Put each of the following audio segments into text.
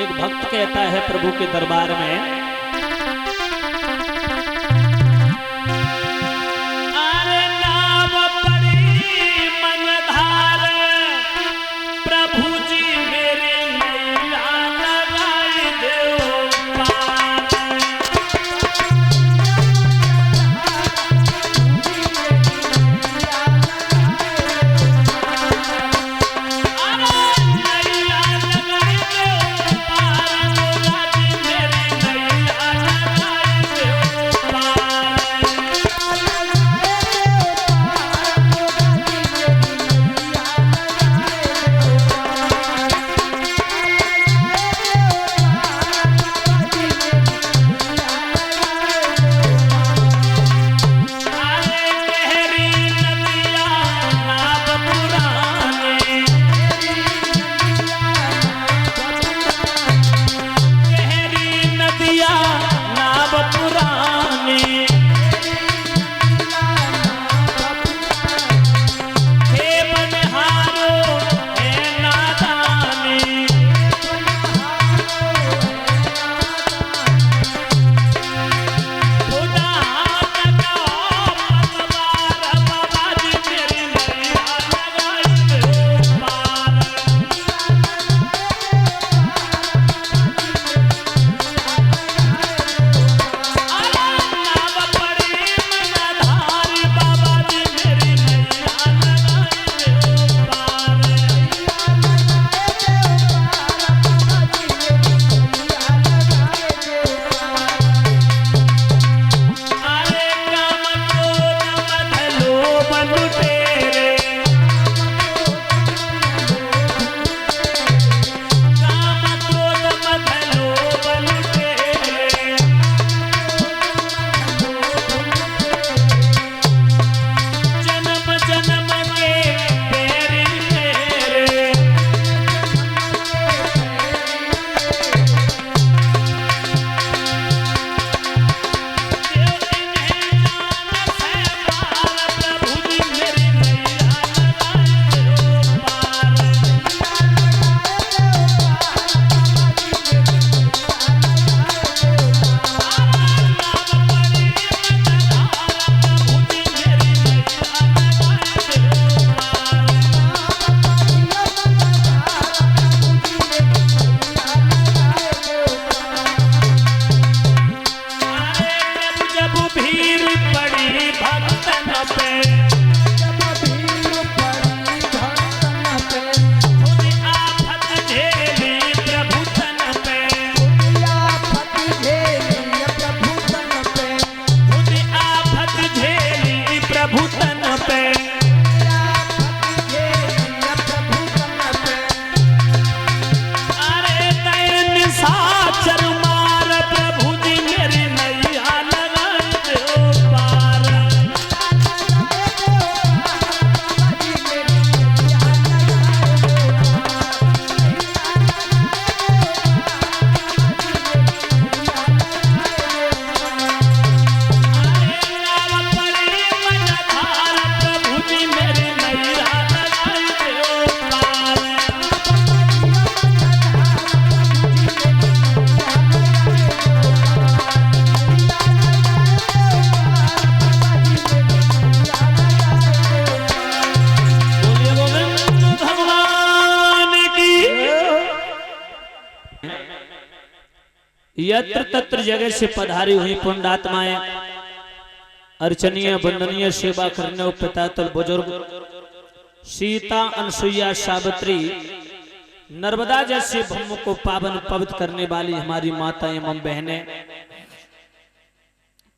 एक भक्त कहता है प्रभु के दरबार में, अरे नाम पड़ी मनधार प्रभु जी मेरे नैया लगाई दो पार। यत्र तत्र जगह से पधारी हुई पुण्यात्माएं, अर्चनीय वंदनीय सेवा करने उपतातल बुजुर्ग, सीता अनसुईया सावित्री नर्मदा जैसे भूमि को पावन पवित्र करने वाली हमारी माता एवं बहनें,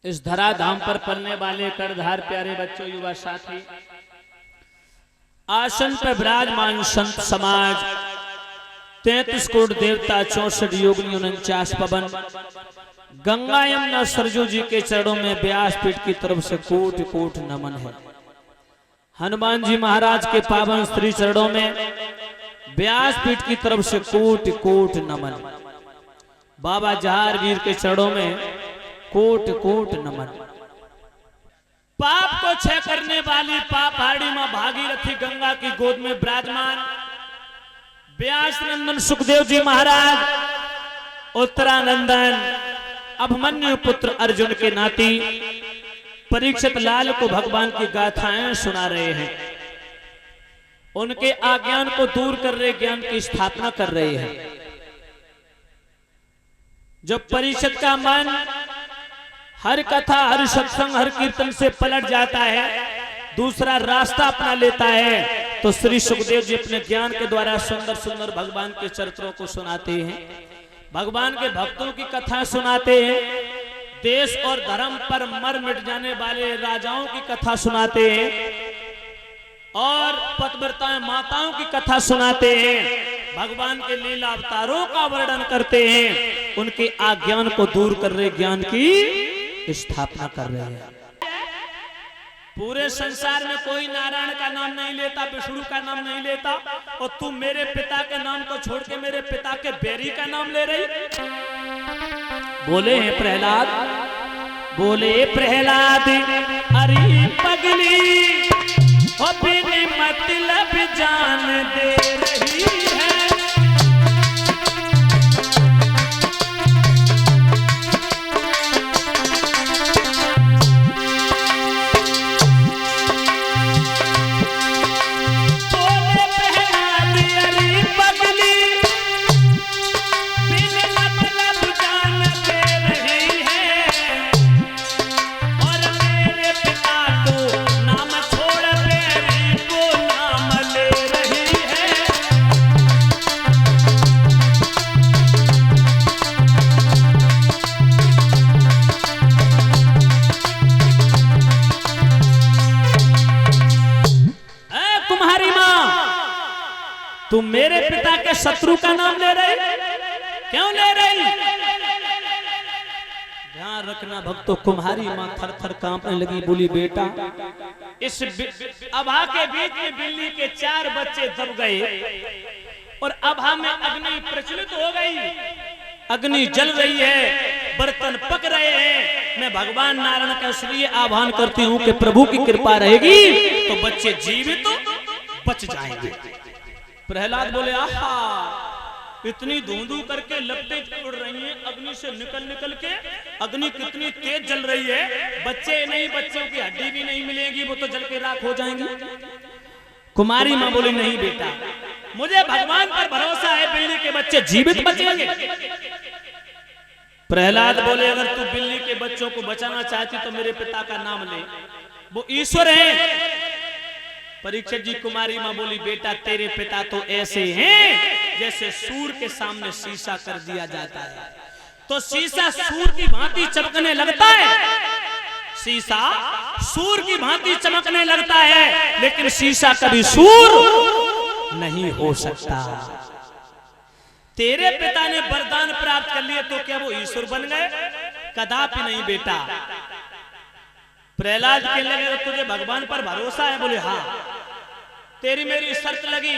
इस धरा धाम पर पलने वाले करधार प्यारे बच्चों, युवा साथी, आसन पर विराजमान संत समाज, 33 कोट देवता, 64 योगिनी, 49 पवन, गंगा यमुना सरजू जी के चरणों में व्यासपीठ की तरफ से कोटि कोटि नमन है। हनुमान जी महाराज के पावन श्री चरणों में व्यासपीठ की तरफ से कोटि कोटि नमन। बाबा जहारवीर के चरणों में कोटि कोटि नमन। पाप को क्षय करने वाली पापहाड़ी मां भागीरथी गंगा की गोद में विराजमान व्यास नंदन सुखदेव जी महाराज उत्तरानंदन अभिमन्यु पुत्र अर्जुन के नाती परीक्षित लाल को भगवान की गाथाएं सुना रहे हैं, उनके अज्ञान को दूर कर रहे, ज्ञान की स्थापना कर रहे हैं। जब परीक्षित का मन हर कथा, हर सत्संग, हर कीर्तन से पलट जाता है, दूसरा रास्ता अपना लेता है, तो श्री सुखदेव जी अपने ज्ञान के द्वारा सुंदर सुंदर भगवान के चरित्रों को सुनाते हैं, भगवान के भक्तों की कथा सुनाते हैं, देश और धर्म पर मर मिट जाने वाले राजाओं की कथा सुनाते हैं और पतिव्रता माताओं की कथा सुनाते हैं, भगवान के लीला अवतारों का वर्णन करते हैं, उनके अज्ञान को दूर कर रहे, ज्ञान की स्थापना कर रहे हैं। पूरे संसार में कोई नारायण का नाम नहीं लेता, विष्णु का नाम नहीं लेता, और तू मेरे पिता के नाम को छोड़ के मेरे पिता के बैरी का नाम ले रही। बोले हैं प्रहलाद, बोले प्रहलाद अरे पगली हो बिन मतलब जान दे रही है। तुम मेरे पिता के शत्रु का नाम ले रहे, क्यों ले रही? ध्यान रखना भक्तों, कुम्हारी मां थर थर कांपने लगी, बोली बेटा इस अभा के बीच में बिल्ली के 4 बच्चे दब गए और अभा में अग्नि प्रचलित हो गई, अग्नि जल रही है, बर्तन पक रहे हैं। मैं भगवान नारायण का इसलिए आह्वान करती हूँ कि प्रभु की कृपा रहेगी तो बच्चे जीवित बच जाएंगे। प्रहलाद बोले आहा, इतनी धूंधू करके लपटें उड़ रही हैं, अग्नि से निकल निकल के अग्नि कितनी तेज जल रही है, बच्चे नहीं, बच्चों की हड्डी भी नहीं मिलेगी, वो तो जल के राख हो जाएंगे। कुमारी मां बोली नहीं बेटा, मुझे भगवान पर भरोसा है, बिल्ली के बच्चे जीवित बचेंगे। प्रहलाद बोले अगर तू बिल्ली के बच्चों को बचाना चाहती तो मेरे पिता का नाम ले, वो ईश्वर है। परीक्षित जी, कुमारी मां बोली बेटा तेरे पिता तो ऐसे हैं जैसे सूर के सामने शीशा कर दिया जाता है तो शीशा सूर की भांति चमकने लगता है, शीशा सूर की भांति चमकने लगता है, लेकिन शीशा कभी सूर नहीं हो सकता। तेरे पिता ने वरदान प्राप्त कर लिए तो क्या वो ईश्वर बन गए? कदापि नहीं बेटा। प्रहलाद के लगे तुझे भगवान पर भरोसा है? बोले हाँ। तेरी मेरी शर्त लगी?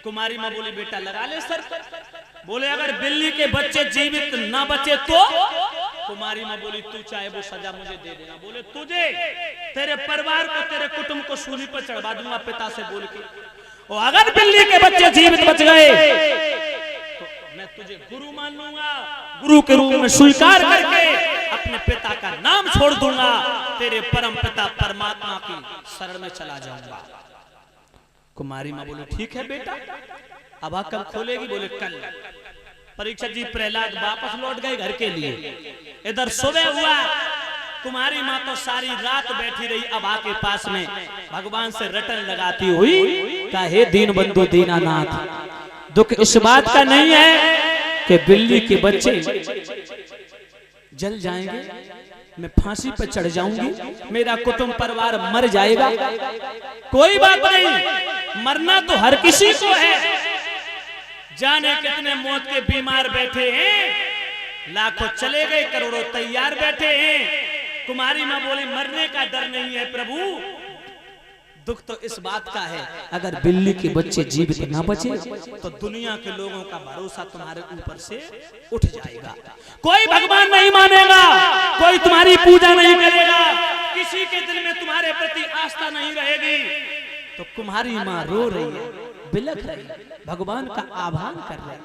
कुमारी मां बोली बेटा लगा ले शर्त। बोले अगर बिल्ली के बच्चे जीवित ना बचे तो? कुमारी मां बोली तू चाहे वो सजा मुझे दे देना। बोले तुझे, तेरे परिवार को, तेरे कुटुंब को सूली पर चढ़वा दूंगा पिता से बोल के, और अगर बिल्ली के बच्चे जीवित बच गए तो मैं तुझे गुरु मान लूंगा, गुरु के रूप में स्वीकार करके अपने पिता का नाम छोड़ दूंगा, तेरे परम पिता परमात्मा की शरण में चला जाऊंगा। कुमारी मां बोली ठीक है बेटा, अब आप कब खोलेगी? बोले कल। परीक्षित जी प्रहलाद वापस लौट गए घर के लिए। इधर सुबह हुआ, कुमारी मां तो सारी रात बैठी रही अभा के पास में, भगवान से रटन लगाती हुई कहा हे दीन बंधु दीनानाथ, दुख इस बात का नहीं है कि बिल्ली के बच्चे जल जाएंगे, मैं फांसी पर चढ़ जाऊंगी, मेरा कुटुंब परिवार मर जाएगा। कोई बात नहीं, मरना तो हर किसी को है। जाने कितने मौत के बीमार बैठे हैं, लाखों चले गए, करोड़ों तैयार बैठे हैं। कुमारी मां बोली मरने का डर नहीं है प्रभु, दुख तो इस बात का है अगर बिल्ली के बच्चे जीवित ना बचे तो दुनिया के लोगों का भरोसा तुम्हारे ऊपर से उठ जाएगा। कोई भगवान नहीं मानेगा, कोई तुम्हारी पूजा नहीं करेगा, किसी के दिल में तुम्हारे प्रति आस्था नहीं रहेगी। तो कुम्हारी मां रो रही है, बिलख रही, भगवान का आह्वान कर रहे।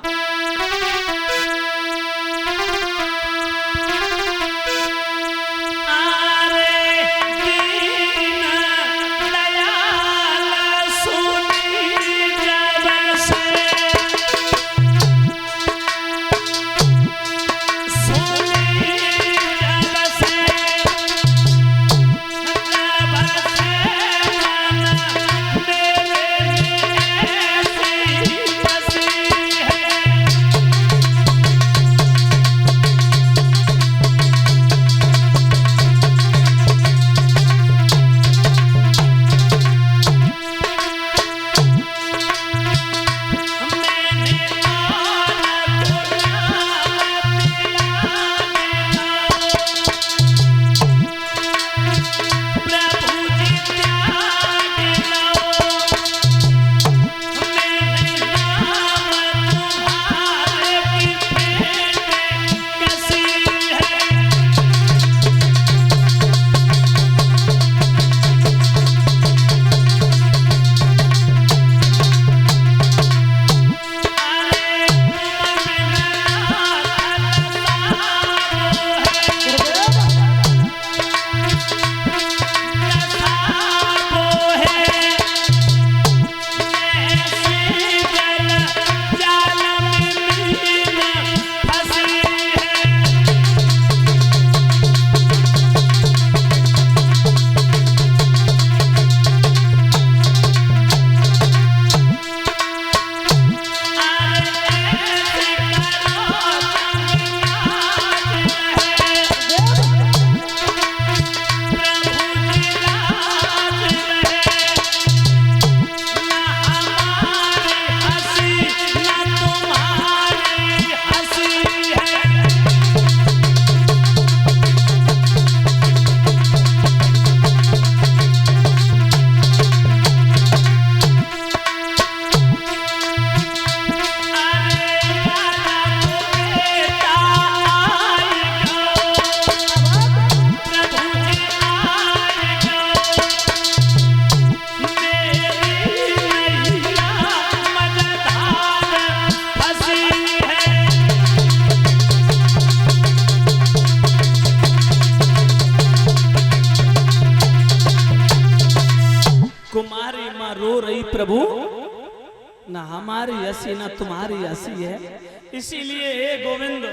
कुमारी माँ रो रही, प्रभु न हमारी हंसी न तुम्हारी हंसी है, इसीलिए हे गोविंद,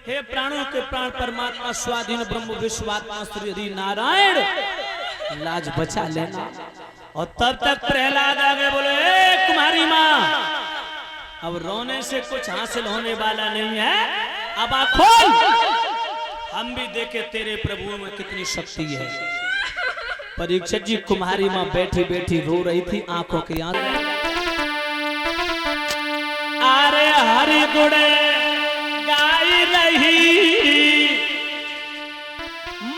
हे प्राणों के प्राण परमात्मा स्वाधीन ब्रह्म विश्वात्मा श्री हरि नारायण, लाज बचा लेना। और तब तक प्रहलाद आगे बोले, ए कुमारी माँ, अब रोने से कुछ हासिल होने वाला नहीं है, अब आँख खोल, हम भी देखे तेरे प्रभु में कितनी शक्ति है। परीक्षित जी, कुमारी माँ बैठी बैठी रो रही थी, आंखों के आंसू। अरे हरि गुण गाई रही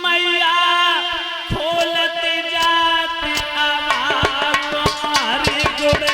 मैया, खोलती जाती आवाज़ हरि गुण।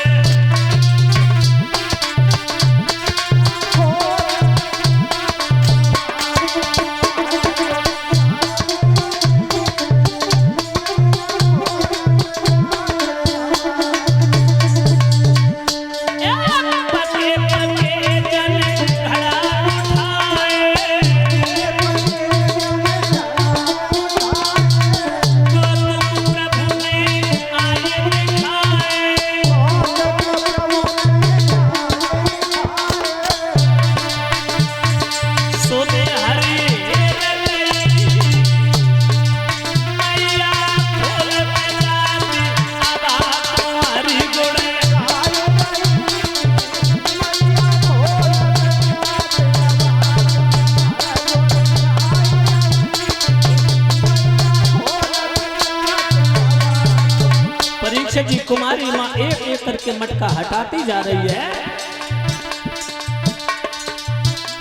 परीक्षित जी, कुमारी माँ एक एक करके मटका हटाती जा रही है।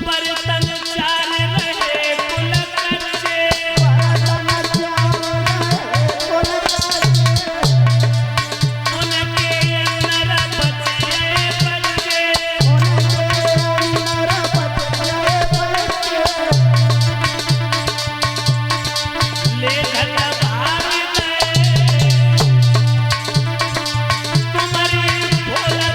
बर्तन चाल रहे कुल कच्चे, उनके अंदर बच्चे बच्चे, ले घट भाग गए तुम्हारी भोला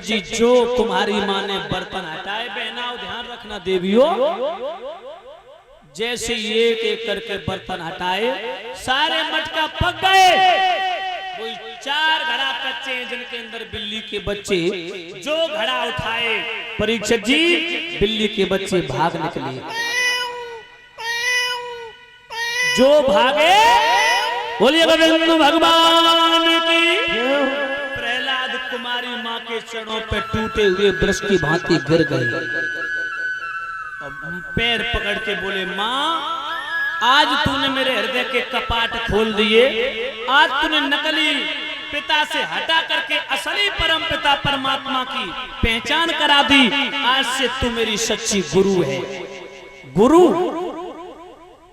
जी जो तुम्हारी माँ ने बर्तन हटाए, बहनाओ ध्यान रखना देवियों, जैसे एक एक करके बर्तन हटाए सारे मटका पक गए। कोई 4 घड़ा कच्चे हैं जिनके अंदर बिल्ली के बच्चे, जो घड़ा उठाए परीक्षित जी बिल्ली के बच्चे भाग निकले। जो भागे बोलिए गोविंद भगवान की। प्रहलाद कुमारी माँ के चरणों पे टूटे हुए वृक्ष की भांति गिर गए। पैर पकड़ के बोले, माँ आज तूने मेरे हृदय के कपाट खोल दिए, आज तूने नकली पिता से हटा करके असली परम पिता परमात्मा की पहचान करा दी। आज से तू मेरी सच्ची गुरु है। गुरु?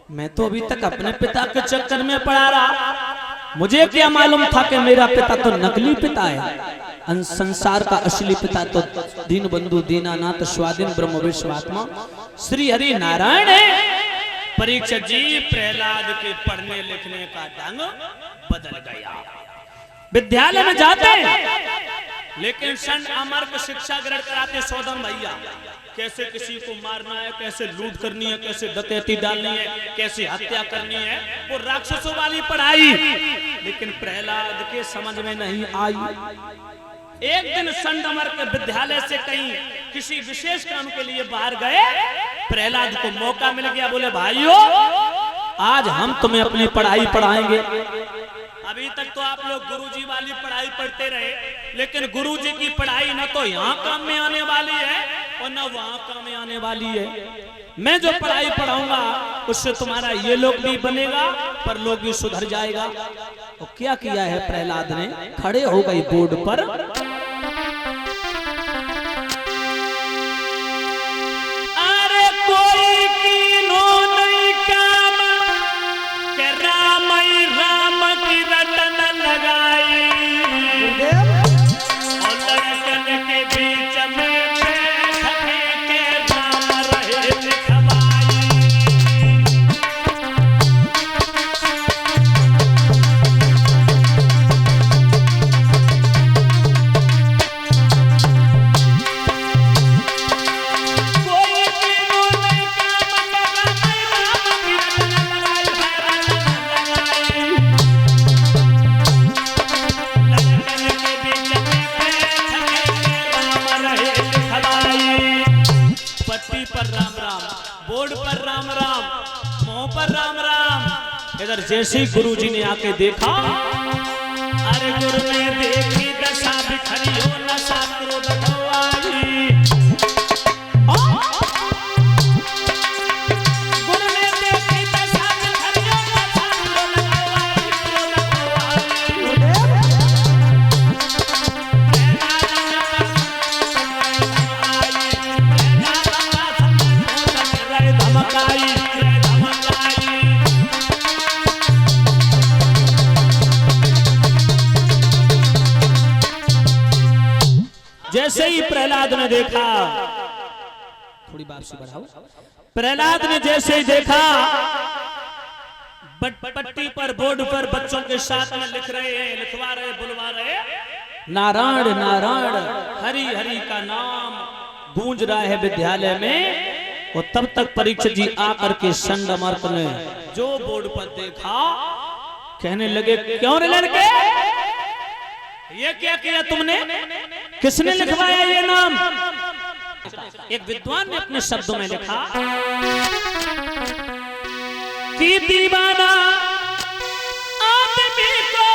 मैं तो अभी तक अपने पिता के चक्कर में पड़ा रहा, मुझे क्या मालूम था कि मेरा पिता तो नकली पिता है। संसार का असली पिता तो दीन बंधु दीनानाथ स्वाधीन ब्रह्म विश्वात्मा श्री हरि नारायण है। परीक्षित जी प्रहलाद के पढ़ने लिखने का ढंग बदल गया। विद्यालय में जाते लेकिन षण अमर्क शिक्षा ग्रहण कराते सौदम भैया, कैसे किसी को मारना है, कैसे लूट करनी है, कैसे डकैती डालनी है, कैसे हत्या करनी है, वो राक्षसों वाली पढ़ाई। लेकिन प्रहलाद के समझ में नहीं आई। एक दिन संडमर के विद्यालय से कहीं किसी विशेष काम के लिए बाहर गए, प्रहलाद को मौका मिल गया। बोले, भाइयों आज हम तुम्हें अपनी पढ़ाई पढ़ाएंगे। अभी तक तो आप लोग गुरुजी वाली पढ़ाई पढ़ते रहे, लेकिन गुरुजी की पढ़ाई न तो यहाँ काम में आने वाली है और न वहाँ काम में आने वाली है। मैं जो पढ़ाई पढ़ाऊंगा उससे तुम्हारा ये लोग भी बनेगा, पर लोग भी सुधर जाएगा। और क्या किया है प्रहलाद ने, खड़े हो गए बोर्ड पर। अरे कोई कीनो नहीं काम के राम की रटन लगाई, और लड़कन के बीच में बैठ के राम रहे लिखवाई। इधर जैसे ही गुरुजी ने आके देखा, अरे गुरु ने देखी दशा बिखरी हो नशा क्रोध आई। गुरु ने देखी दशा बिखरी हो नशा क्रोध आई। जैसे ही प्रहलाद ने देखा, थोड़ी वापसी बढ़ाओ, प्रहलाद ने जैसे ही देखा, पट्टी पर बोर्ड पर बच्चों के साथ में लिख रहे हैं, लिखवा रहे, बुलवा रहे, नारायण नारायण हरि हरि का नाम गूंज रहा है विद्यालय में। और तब तक परीक्षित जी आकर के संडमर्क ने जो बोर्ड पर देखा, कहने लगे, क्यों रे लड़के, ये क्या किया तुमने, किसने लिखवाया ये नाम? एक विद्वान ने अपने शब्दों में लिखा कि दीवाना आदमी को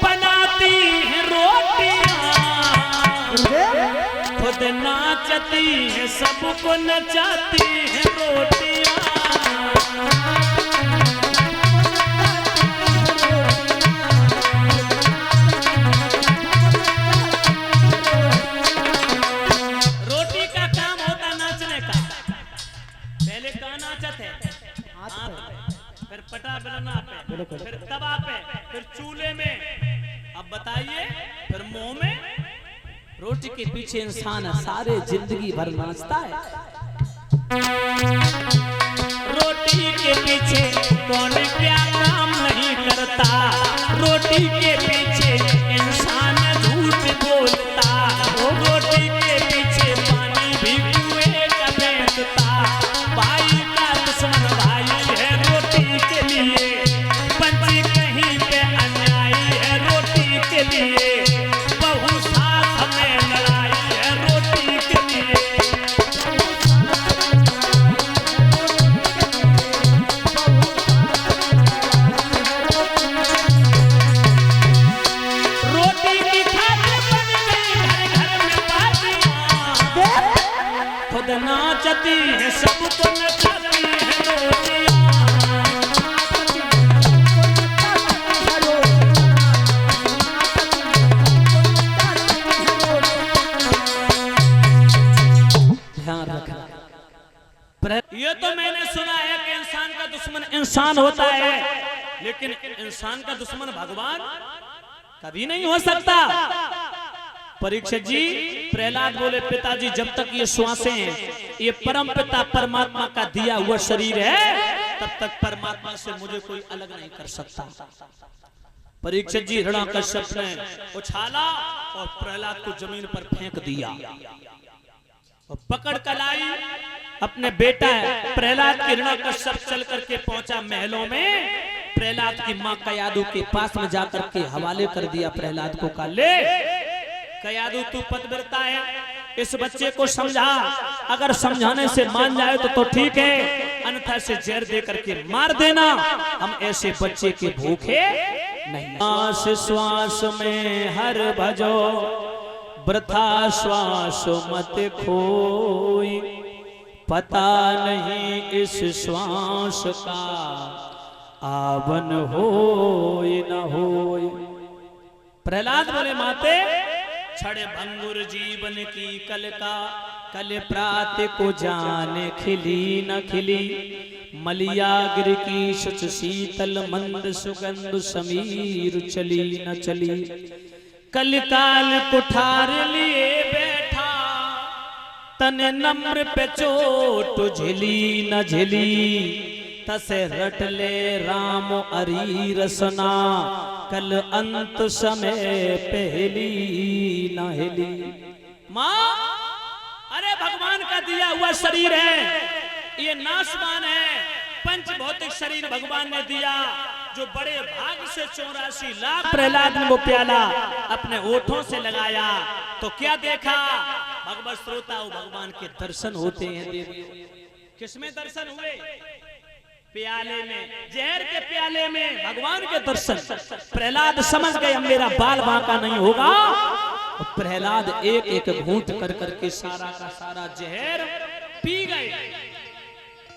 बनाती है रोटियां, खुद नाचती है सबको नचाती है रोटियां। फिर पटा बेलना पे, फिर तवा पे, फिर चूल्हे में, अब बताइए फिर मुंह में। रोटी के पीछे इंसान सारे जिंदगी भर नाचता है। रोटी के पीछे कौन क्या काम नहीं करता, रोटी के पीछे इंसान झूठ बोलता। दुश्मन इंसान होता है, लेकिन इंसान का दुश्मन भगवान कभी नहीं हो सकता। परीक्षित जी, प्रहलाद बोले पिताजी जब तक ये श्वासें हैं, ये परम पिता परमात्मा का दिया हुआ शरीर है, तब तक परमात्मा से मुझे कोई अलग नहीं कर सकता। परीक्षित जी हिरण्यकश्यप ने उछाला और प्रहलाद को जमीन पर फेंक दिया और पकड़ कर लाई अपने बेटा प्रहलाद की। हिरण्यकश्यप चल करके पहुंचा महलों में, प्रहलाद की मां कयादु के पास में जाकर के हवाले कर दिया प्रहलाद को। का ले कयादु, तू पतिव्रता है, इस बच्चे को समझा, अगर समझाने से मान जाए तो ठीक है, अन्यथा से जहर दे करके मार देना, हम ऐसे बच्चे के भूखे नहीं। श्वास श्वास में हर भजो, वृथा श्वास मत खोई, पता नहीं इस श्वास का आवन होय न होय। प्रहलाद बोले माते, छड़े भंगुर जीवन की कल का, कल प्रात को जाने खिली न खिली, मलियाग्र की शुच शीतल मंद सुगंध समीर चली न चली, कल काल कुठार लिए बैठा, तन नम्र पे चोट झिली न झिली, तसे रट ले राम अरी रसना, कल अंत समय पहली न हिली। माँ, अरे भगवान का दिया हुआ शरीर है, ये नाशवान है, पंच भौतिक शरीर भगवान ने दिया, जो बड़े भाग से 84 लाख प्रहलाद ने वो प्याला अपने ओठों से लगाया, तो क्या देखा भगवत श्रोता, भगवान के दर्शन होते हैं। किसमें दर्शन हुए? प्याले में, जहर के प्याले में भगवान के दर्शन। प्रहलाद समझ गए अब मेरा बाल बांका नहीं होगा, प्रहलाद एक एक घूंट कर करके सारा का सारा जहर पी गए।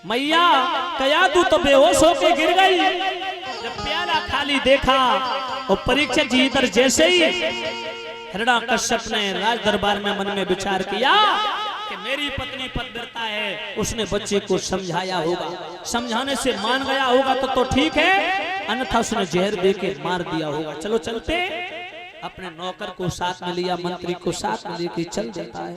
मैया कयादु तो बेहोश होकर गिर गई। जब प्याला खाली देखा और परीक्षित जी इधर जैसे ही हिरण्यकश्यप ने राज दरबार में मन में विचार किया कि मेरी पत्नी पतिव्रता है, उसने बच्चे को समझाया होगा, समझाने से मान गया होगा तो ठीक है, अन्यथा उसने जहर दे के मार दिया होगा। चलो चलते, अपने नौकर को साथ में लिया, मंत्री को साथ में लेके चल जाता है।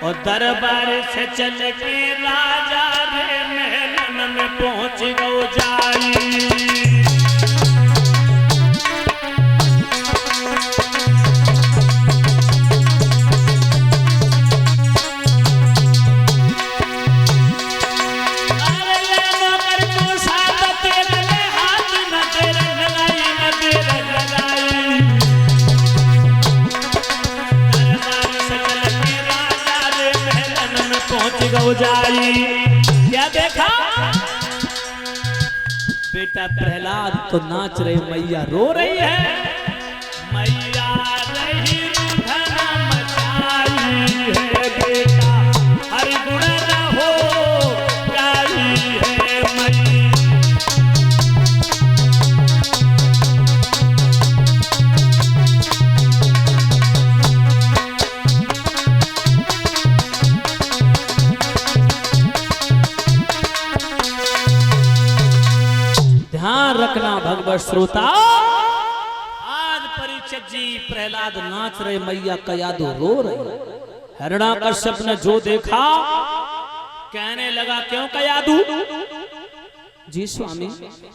और दरबार से चल के राजा रे महलन में पहुंच गो जाई। जाई क्या देखा बेटा प्रहलाद तो नाच रहे, मैया रो रही है, मैया रही रुधना मचाई है, बेटा हर गुण न हो जाई है मैया। ध्यान रखना भगवत श्रोता, आज परीक्षित जी प्रहलाद नाच रहे, मैया कयादु रो रहे। हिरण्यकश्यप ने जो देखा कहने लगा, क्यों कयादु? जी स्वामी,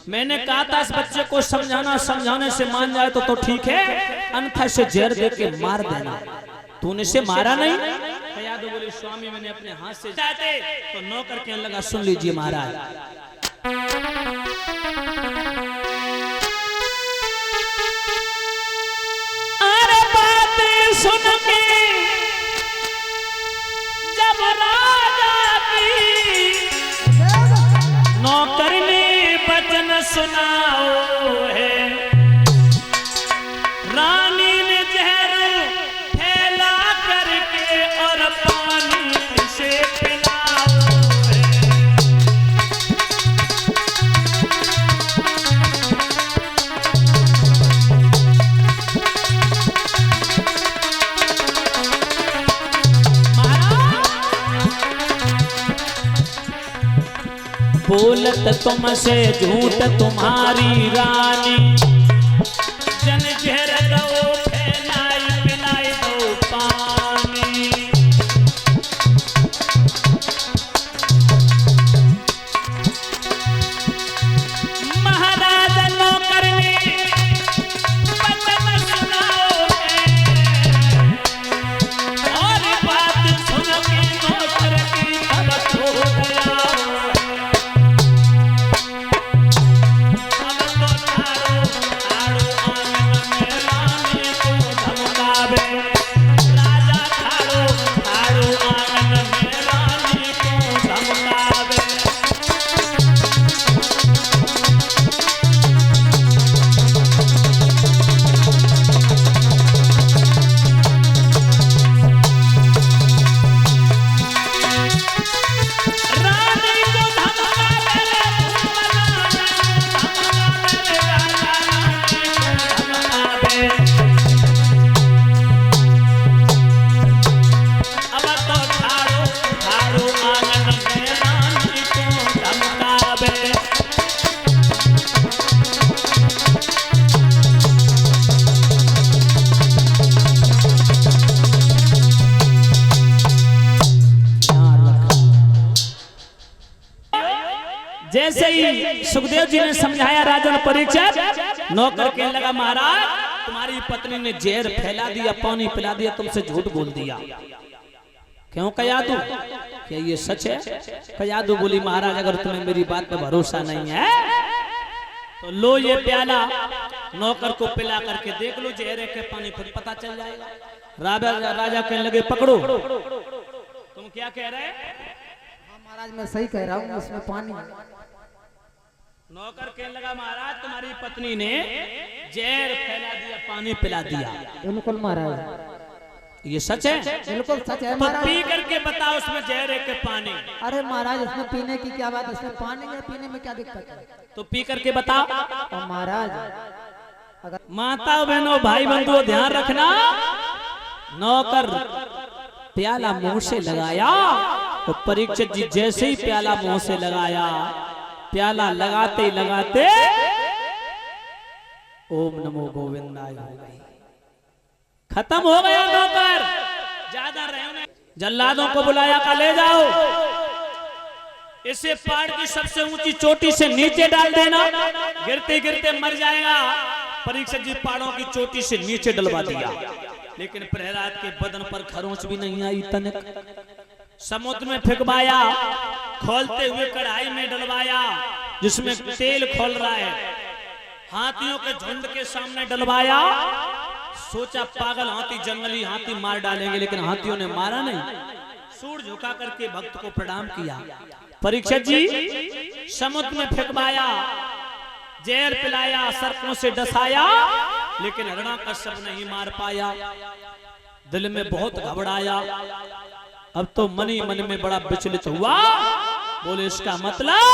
मैंने कहा था इस बच्चे को समझाना, समझाने से मान जाए तो ठीक है, अन्यथा से जहर दे के मार देना, तूने से मारा नहीं। कयादु बोले, स्वामी मैंने अपने हाथ से चाहते। तो नौकर कहने लगा, सुन लीजिए महाराज, अरे बातें सुन के जब राजा की नौकर ने वचन सुनाओ है, रानी ने जहर फैला करके और पानी से पिलाओ है। बोलत तुमसे झूठ तुम्हारी रानी, जन जहर दो फैलाई पिलाई दो पानी। महाराज नौकर ने वचन सुनाओ है, और बात सुन के नौकर की तब हो गया। अब तो ठाड़ो ठाड़ो आंगन में रानी को धमकावे, राजा ठाड़ो ठाड़ो आंगन में रानी को धमकावे। रानी को धमकावे रे धमकावे, अब तो ठाड़ो ठाड़ो आंगन में रानी को धमकावे। जैसे ही सुखदेव जी ने समझाया राजन परीक्षित, नौकर कहने लगा महाराज तुम्हारी पत्नी ने जहर फैला दिया, पानी पिला दिया, तुमसे झूठ बोल दिया। क्यों कया तू? क्या ये सच है? कया तू बोली महाराज अगर तुम्हें मेरी बात पे भरोसा नहीं है तो लो ये प्याला, नौकर को पिला करके देख लो जहर है के पानी, फिर पता चल जाएगा। राजा कहने लगे पकड़ो। तुम क्या कह रहे? महाराज मैं सही कह रहा हूँ, उसमें पानी। नौकर कहने लगा महाराज तुम्हारी पत्नी ने जहर फैला दिया, पानी पिला दिया। बिल्कुल महाराज, ये सच है? बिल्कुल सच है तो महाराज। पी करके बताओ उसमें जहर है के पानी? अरे महाराज इसमें पीने की क्या बात है, इसमें पानी है, पीने में क्या दिक्कत है? तो पी करके बताओ। और महाराज अगर माता बहनों भाई बंधुओं ध्यान रखना, नौकर प्याला मुंह से लगाया तो परीक्षित जी जैसे ही प्याला मुंह से लगाया, प्याला लगाते लगाते ओम नमो गोविंदाय हो गई, खत्म हो गया। नौकर ज्यादा रहे, जल्लादों को बुलाया का ले जाओ, इसे पहाड़ की सबसे ऊंची चोटी से नीचे डाल देना, गिरते गिरते मर जाएगा। परीक्षित जी पहाड़ों की चोटी से नीचे डलवा दिया, लेकिन प्रहलाद के बदन पर खरोंच भी नहीं आई तनिक। समुद्र में फेंकवाया, खोलते हुए कढ़ाई में डलवाया जिसमें तेल खोल रहा है, हाथियों के झुंड के सामने डलवाया। सोचा पागल हाथी, जंगली हाथी मार डालेंगे, लेकिन हाथियों ने मारा नहीं। सूर झुका करके भक्त को प्रणाम किया। परीक्षित जी समुद्र में फेंकवाया, जहर पिलाया, सर्पों से डसाया, लेकिन हिरण्याकश्यप नहीं मार पाया। दिल में बहुत घबराया, अब तो मन ही मन में बड़ा विचलित हुआ। बोले इसका मतलब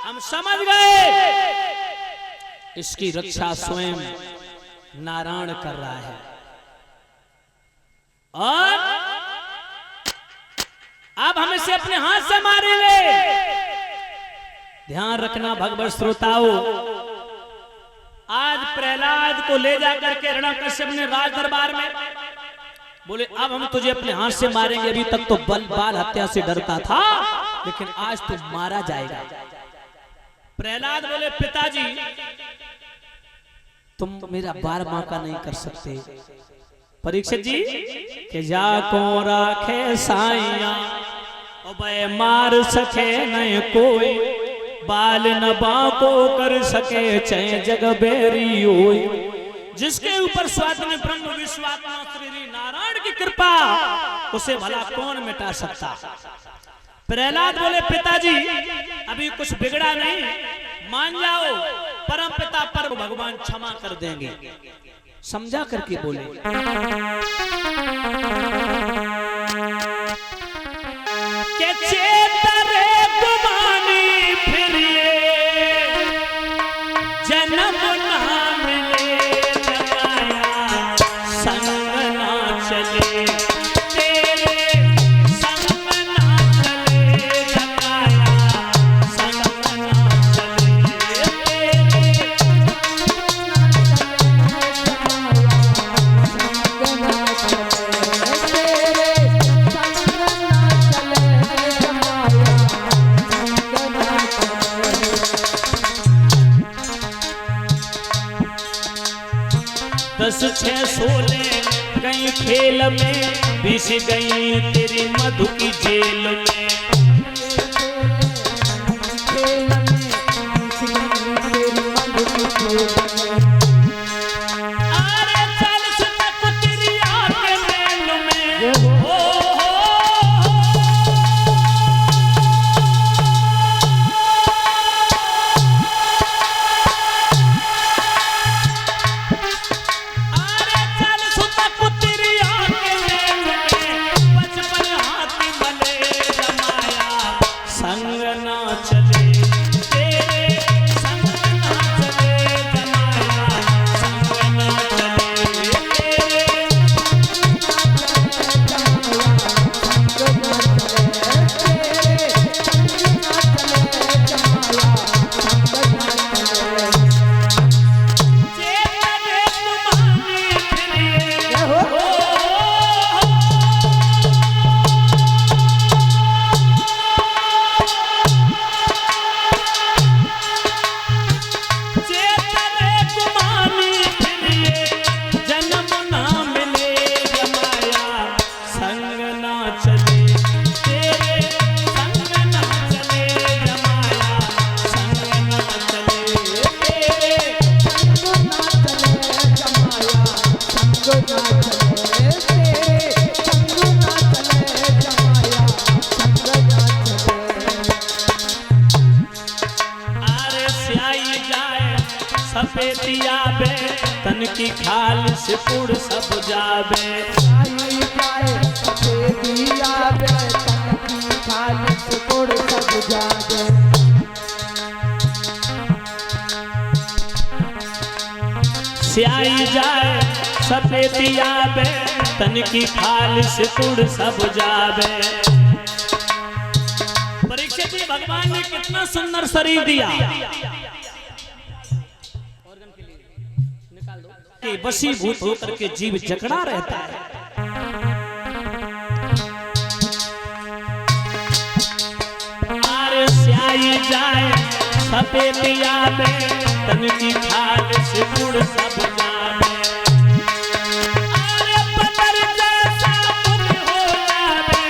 हम समझ गए, इसकी रक्षा स्वयं नारायण कर रहा है। और अब हम इसे अपने हाथ से मारेंगे। ध्यान रखना भगवत श्रोताओं, आज प्रहलाद को ले जाकर के हिरण्याकश्यप ने राज दरबार में बोले अब हम तुझे अपने हाथ से मारेंगे। अभी तक तो बाल हत्या से डरता था, लेकिन आज तू मारा जाएगा। प्रहलाद बोले पिताजी तुम मेरा बार मौका नहीं कर सकते। परीक्षित जी के जाको राखे साइया अबे मार सके नहीं कोई, बाल न बाको कर सके चाहे जग बेरी होई। जिसके ऊपर स्वात्म ब्रह्म विश्वात्मा श्री नारायण की कृपा, उसे भला कौन मिटा सकता। प्रहलाद बोले पिताजी अभी कुछ बिगड़ा नहीं, मान जाओ, परम पिता पर भगवान क्षमा कर देंगे। समझा करके बोले के चेतरे गुमानी फिरिए जन्म ना मिले लगाया संग ना चले, तेरे संग ना चले लगाया 10 6 16 गई खेल में, बीस गई तेरी मधु की जेल में। अरे चल सनक तेरी आग मेल में, सफेदिया बे तन की खाल से पुड़ सब जाबे। सफेदिया बे तन की खाल से पुड़ सब जाबे। स्याही जाए सफेदिया बे तन की खाल से पुड़ सब जाबे। परीक्षित जी, भगवान ने कितना सुंदर शरीर दिया कि वशीभूत होकर के जीव जकड़ा रहता है। आरे स्याही जाए सफेदिया बे तन की खाल से पुड़ सब जाबे। आरे बदर जैसा मुझ हो जाबे,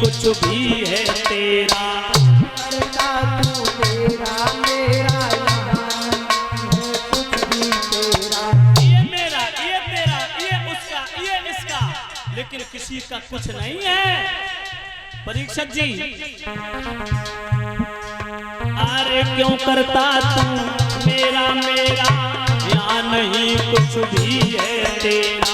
कुछ भी है तेरा, तू मेरा मेरा कुछ भी तेरा। ये मेरा, ये तेरा, ये उसका, ये इसका, लेकिन किसी का कुछ नहीं है। परीक्षक जी, अरे क्यों करता तू मेरा मेरा, यहाँ नहीं कुछ भी है तेरा।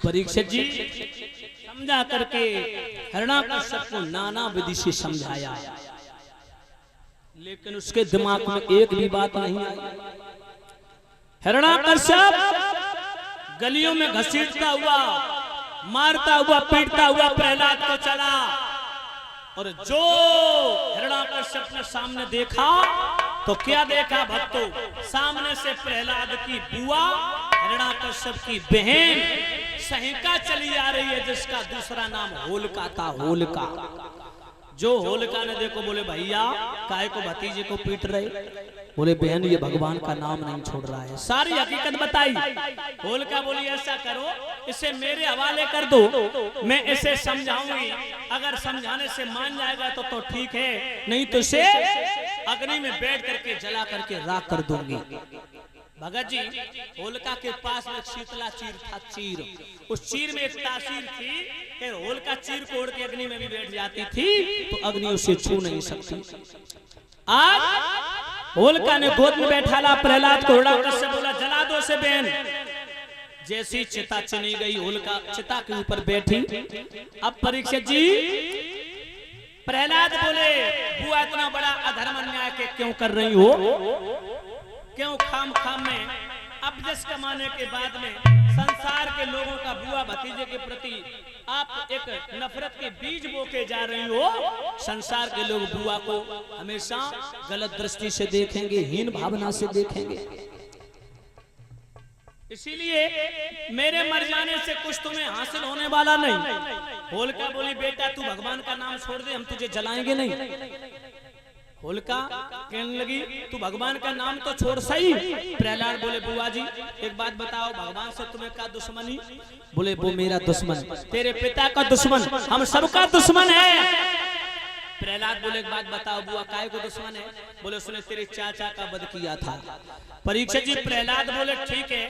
परीक्षित जी, समझा करके हिरण्याकश्यप को नाना विधि से समझाया, लेकिन उसके दिमाग में एक भी बात नहीं आई। हिरण्याकश्यप गलियों में घसीटता हुआ, मारता हुआ, पीटता हुआ प्रहलाद को चला, और जो हिरण्याकश्यप ने सामने देखा तो क्या देखा भक्तों, सामने से प्रहलाद की बुआ हिरण्याकश्यप की बहन सहिका चली आ रही है, जिसका दूसरा नाम होलिका था। होलिका जो होलिका ने देखो बोले भैया काय को भतीजे को पीट रहे, बोले बहन ये भगवान का नाम नहीं छोड़ रहा है। सारी हकीकत बताई। होलिका बोली ऐसा करो इसे मेरे हवाले कर दो, मैं इसे समझाऊंगी, अगर समझाने से मान जाएगा तो ठीक है, नहीं तो इसे अग्नि में बैठ करके जला करके राख कर दूंगी। भगत जी होलिका के पास में एक शीतला चीर था, चीर, उस चीर में एक तासीर थी कि होलिका चीर को ओढ़ के अग्नि में भी बैठ जाती थी तो अग्नि उसे छू नहीं सकती। आज होलिका ने गोद में बैठाला प्रहलाद को, से बोला जला दो से बहन। जैसी चिता चुनी गई होलिका चिता के ऊपर बैठी। अब परीक्षित जी प्रहलाद बोले बुआ इतना बड़ा अधर्म अन्याय के क्यों कर रही हो, क्यों खाम खाम में अपजस कमाने के बाद में संसार के लोगों का बुआ भतीजे के प्रति आप एक नफरत के बीज बोके जा रही हो। संसार के लोग बुआ को हमेशा गलत दृष्टि से देखेंगे, हीन भावना से देखेंगे, इसीलिए मेरे मर जाने से कुछ तुम्हें हासिल होने वाला नहीं। होलिका बोली बेटा तू भगवान का नाम छोड़ दे, हम तुझे जलाएंगे नहीं। होलिका कहने लगी तू भगवान का नाम तो छोड़ सही। प्रहलाद बोले बुआ जी एक बात बताओ, भगवान से तुम्हें क्या दुश्मनी? बोले वो मेरा दुश्मन, तेरे पिता का दुश्मन, हम सबका दुश्मन है। प्रहलाद बोले एक बात बताओ बुआ काय को दुश्मन है? बोले उसने तेरे चाचा का वध किया था। परीक्षित जी प्रहलाद बोले ठीक है,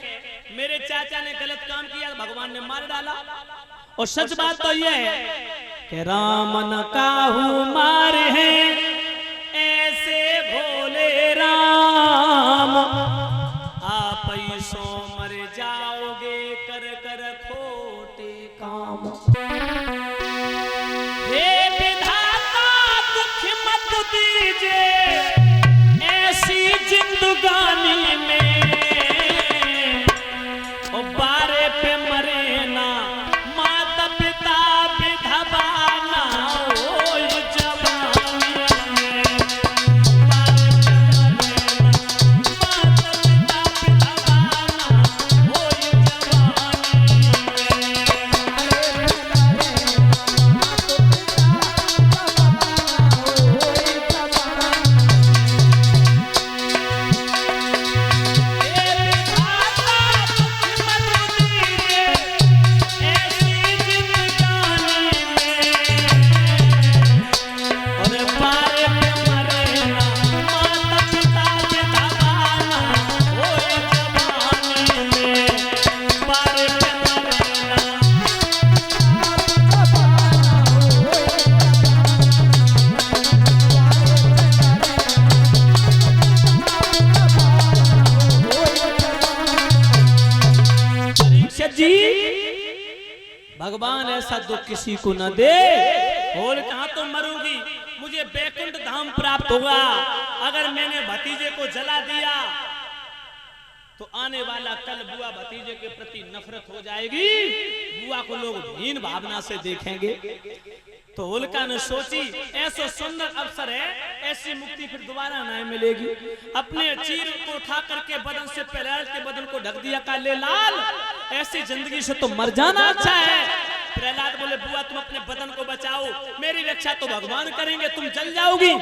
मेरे चाचा ने गलत काम किया, भगवान ने मार डाला। और सच बात तो यह है कि राम न काहू मारे हैं ऐसे भोले राम, आप सो मर जाओगे कर कर खोटे काम। हे विधाता दुख मत दीजिए ऐसी जिंदगानी में, ओ बारे पे मरे ना माता पिता विधवा ना हो जवानी में, बारे पे मरे ना भगवान ऐसा दुख किसी को न दे। और कहा तो मरूंगी, मुझे बैकुंठ धाम प्राप्त होगा। अगर मैंने भतीजे को जला दिया तो आने वाला कल बुआ भतीजे के प्रति नफरत हो जाएगी, बुआ को लोग हीन भावना से देखेंगे। तो होलिका ने सोची ऐसा सुंदर अवसर है, ऐसी मुक्ति फिर दोबारा नहीं मिलेगी। अपने चीर को उठा करके बदन से प्रहलाद के बदन को ढक दिया, काले लाल ऐसी जिंदगी से तो मर जाना अच्छा है। प्रहलाद बोले बुआ तुम अपने बदन को बचाओ, मेरी रक्षा तो भगवान करेंगे, तुम जल जाओगी।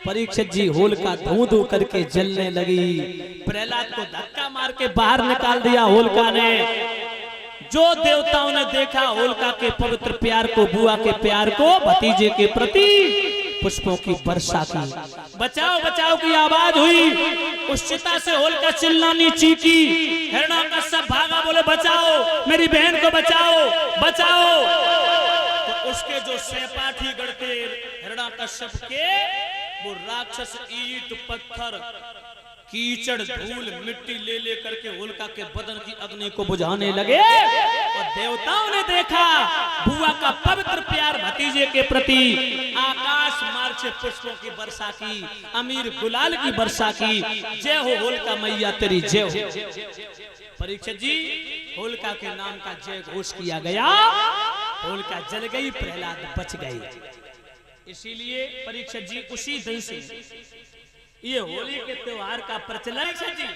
परीक्षित जी होलिका धू धू करके जलने लगी। प्रहलाद को धक्का मार के बाहर निकाल दिया होलिका ने। जो देवताओं ने देखा होलिका के पवित्र प्यार को, बुआ के प्यार को, भतीजे के प्रति पुष्पों की वर्षा की, बचाओ बचाओ की आवाज हुई। उस चिता से होलिका चिल्लानी चीखी, हिरण्यकश्यप भागा, बोले बचाओ मेरी बहन को, बचाओ बचाओ। तो उसके जो सहपाठी गढ़ते हिरण्यकश्यप के, वो राक्षस ईंट पत्थर कीचड़ धूल मिट्टी ले ले करके होलिका के बदन की अग्नि को बुझाने लगे। और देवताओं ने देखा बुआ का पवित्र प्यार भतीजे के प्रति, आकाश मार्ग से पुष्पों की वर्षा की, अमीर गुलाल की वर्षा की। जय हो होलिका मैया तेरी जय हो। परीक्षित जी होलिका के नाम का जय घोष किया गया। होलिका जल गई, प्रहलाद बच गए। इसीलिए परीक्षित जी उसी दिन से ये होली के त्योहार का प्रचलन जी,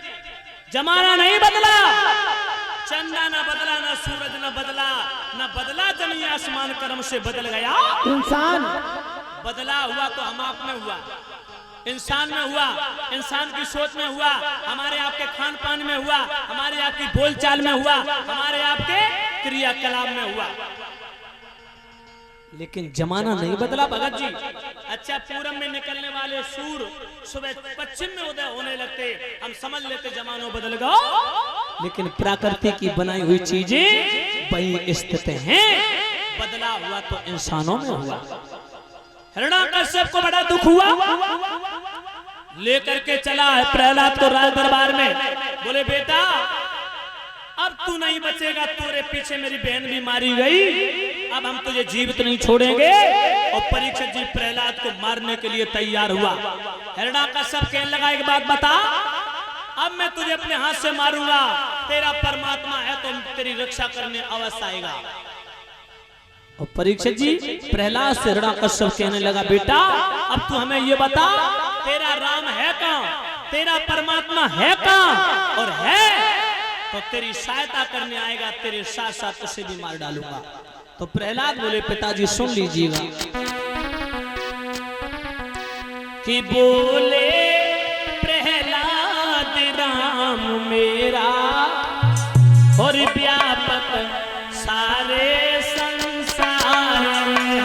जमाना नहीं बदला, चंदा न बदला, न सूरज न बदला, न बदला जमीन आसमान कर्म से बदल गया इंसान। बदलाव हुआ तो हम आप में हुआ, इंसान में हुआ, इंसान की सोच में हुआ, हमारे आपके खान पान में हुआ, हमारे आपकी बोलचाल में हुआ, हमारे आपके क्रियाकलाप में हुआ, लेकिन जमाना नहीं बदला भगत जी। अच्छा, पूरब में निकलने वाले सूर्य सुबह पश्चिम में उदय होने लगते, हम समझ लेते जमाना बदल गया, लेकिन प्रकृति की बनाई हुई चीजें वही स्थित हैं। बदलाव हुआ तो इंसानों में हुआ। हिरण्यकश्यप को बड़ा दुख हुआ, लेकर के चला है प्रहलाद को राज दरबार में। बोले बेटा अब तू नहीं बचेगा, तेरे पीछे मेरी बहन भी मारी गई, अब हम तुझे जीवित नहीं छोड़ेंगे। और परीक्षित जी प्रहलाद को मारने के लिए तैयार हुआ। हिरण्यकश्यप कहने लगा एक बात बता, अब मैं तुझे अपने हाथ से मारूंगा, तेरा परमात्मा है तो तेरी रक्षा करने अवश्य आएगा। और परीक्षित जी प्रहलाद से हिरण्यकश्यप कहने लगा बेटा अब तू हमें ये बता, तेरा राम है कहाँ, तेरा परमात्मा है कहाँ, और है तो तेरी सहायता करने आएगा, तेरे साथ साथ उसे भी मार डालूंगा। तो प्रहलाद बोले पिताजी सुन लीजिएगा कि बोले प्रहलाद राम मेरा और व्यापक सारे संसार में।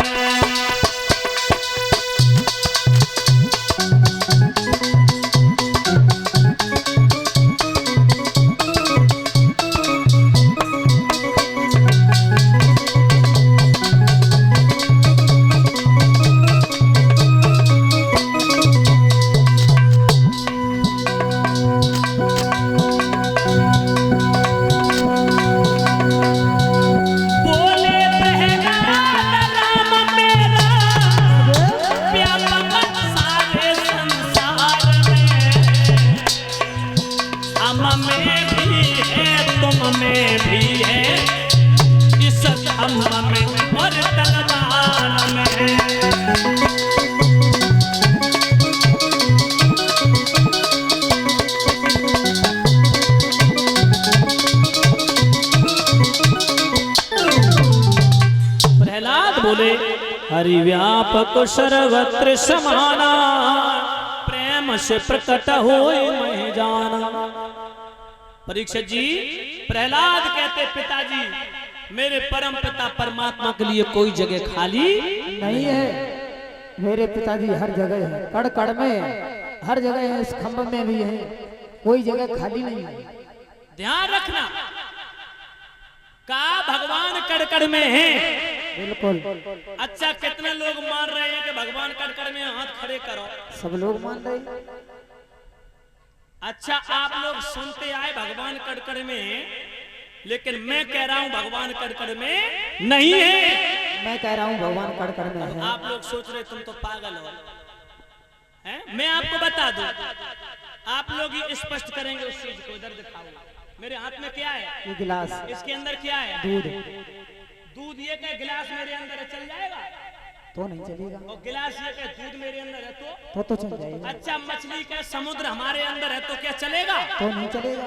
हरि व्यापक सर्वत्र समाना, प्रेम से प्रकट होए मैं जाना। परीक्षित जी प्रहलाद कहते पिताजी मेरे परम पिता परमात्मा के लिए कोई जगह खाली नहीं है। मेरे पिताजी हर जगह है, कड़ कड़ में हर जगह है, इस खंभ में भी है, कोई जगह खाली नहीं है। ध्यान रखना का भगवान कड़कड़ में है। बिल्कुल। अच्छा कितने लोग मान रहे हैं कि भगवान कड़कड़ में, हाथ खड़े करो। सब लोग मान रहे हैं। अच्छा आप लोग सुनते आए भगवान कड़कड़ में, लेकिन मैं कह रहा हूं भगवान कड़कड़ में नहीं है। मैं कह रहा हूं भगवान कड़कड़ में है। आप लोग सोच रहे तुम तो पागल हो हैं? मैं आपको बता दूं, आप लोग ये स्पष्ट करेंगे उस चीज को। इधर दिखाओ, मेरे हाथ में क्या है? ये गिलास। इसके अंदर क्या है? दूध। दूध ये क्या गिलास मेरे अंदर है, चल जाएगा? तो नहीं चलेगा। और गिलास ये क्या दूध मेरे अंदर है तो चल जाएगा। अच्छा मछली का समुद्र हमारे अंदर है तो क्या चलेगा? तो नहीं चलेगा।